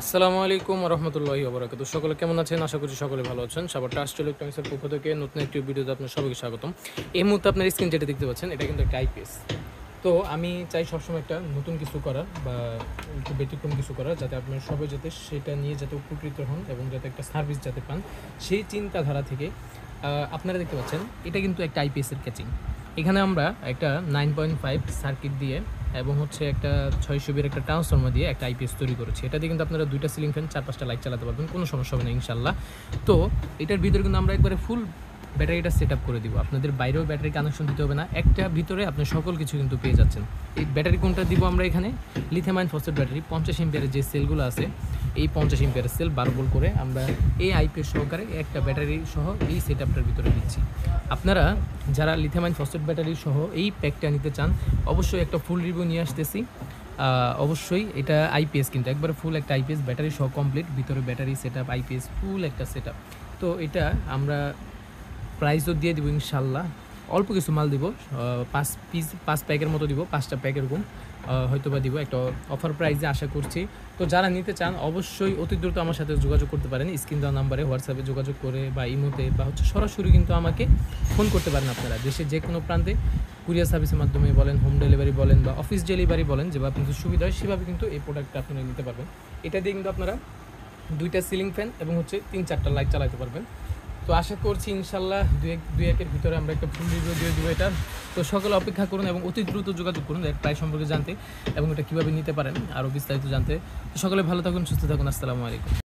আসসালামু আলাইকুম রহমতুল্লাহি ওবরাকাতুহু। সকলে কেমন আছেন? আশা করি সকলে ভালো আছেন। সবার ট্রাস্ট ইলেকট্রনিক্সের পক্ষ থেকে নতুন একটি ভিডিওতে আপনার সবাইকে স্বাগতম। এই মুহূর্তে আপনার স্ক্রিন যেটা দেখতে পাচ্ছেন এটা কিন্তু একটা আইপিএস। তো আমি চাই সবসময় একটা নতুন কিছু করার বা একটু ব্যতিক্রম কিছু করার, যাতে আপনার সবাই যাতে সেটা নিয়ে যাতে উপকৃত হন এবং যাতে একটা সার্ভিস যাতে পান, সেই চিন্তাধারা থেকে আপনারা দেখতে পাচ্ছেন এটা কিন্তু একটা আইপিএসের ক্যাচিং। এখানে আমরা একটা 9.5 সার্কিট দিয়ে এবং হচ্ছে একটা 600 একটা ট্রান্সফর্মার দিয়ে একটা আইপিএস তৈরি করেছি। এটা দিয়ে কিন্তু আপনারা 2টা সিলিং ফ্যান 4-5টা লাইট চালাতে পারবেন, কোনো সমস্যা হবে না ইনশাল্লাহ। তো এটার ভিতরে কিন্তু আমরা একবারে ফুল ব্যাটারিটা সেট আপ করে দিব। আপনাদের বাইরেও ব্যাটারি কানেকশন দিতে হবে না, একটা ভিতরে আপনি সকল কিছু কিন্তু পেয়ে যাচ্ছেন। এই ব্যাটারি কোনটা দিব আমরা এখানে? লিথিয়াম আয়ন ফসফেট ব্যাটারি 50 এম্পিয়ারের যে সেলগুলো আছে, এই 50 এম্পিয়ারের সেল 12 ভোল্ট করে আমরা এই আইপিএস সহকারে একটা ব্যাটারি সহ এই সেট আপটার ভিতরে দিচ্ছি। আপনারা যারা লিথিয়াম আয়ন ফসফেট ব্যাটারি সহ এই প্যাকটা নিতে চান, অবশ্যই একটা ফুল রিভিউ নিয়ে আসতেছি। অবশ্যই এটা আইপিএস কিন্তু একবারে ফুল একটা আইপিএস ব্যাটারি সহ কমপ্লিট, ভিতরে ব্যাটারি সেট আপ, আইপিএস ফুল একটা সেট আপ। তো এটা আমরা প্রাইসও দিয়ে দিব ইনশাল্লাহ। অল্প কিছু মাল দিব, 5 প্যাকের মতো দিব, 5টা প্যাক এরকম হয়তো বা দিব একটা অফার প্রাইসে আশা করছি। তো যারা নিতে চান অবশ্যই অতি দ্রুত আমার সাথে যোগাযোগ করতে পারেন, স্ক্রিন দেওয়া নাম্বারে হোয়াটসঅ্যাপে যোগাযোগ করে বা ইমোতে বা হচ্ছে সরাসরি কিন্তু আমাকে ফোন করতে পারেন। আপনারা দেশের যে কোনো প্রান্তে কুরিয়ার সার্ভিসের মাধ্যমে বলেন, হোম ডেলিভারি বলেন বা অফিস ডেলিভারি বলেন, যেভাবে আপনাদের সুবিধা হয় সেভাবে কিন্তু এই প্রোডাক্টটা আপনারা নিতে পারবেন। এটা দিয়ে কিন্তু আপনারা 2টা সিলিং ফ্যান এবং হচ্ছে 3-4টা লাইট চালাতে পারবেন। তো আশা করছি ইনশাল্লাহ দুই একের ভিতরে আমরা একটা ফুল রিভিউ দিয়ে দেবো এটার। তো সকলে অপেক্ষা করুন এবং অতি দ্রুত যোগাযোগ করুন এর প্রাইস সম্পর্কে জানতে এবং এটা কীভাবে নিতে পারেন আরও বিস্তারিত জানতে। তো সকলে ভালো থাকুন, সুস্থ থাকুন। আসসালামু আলাইকুম।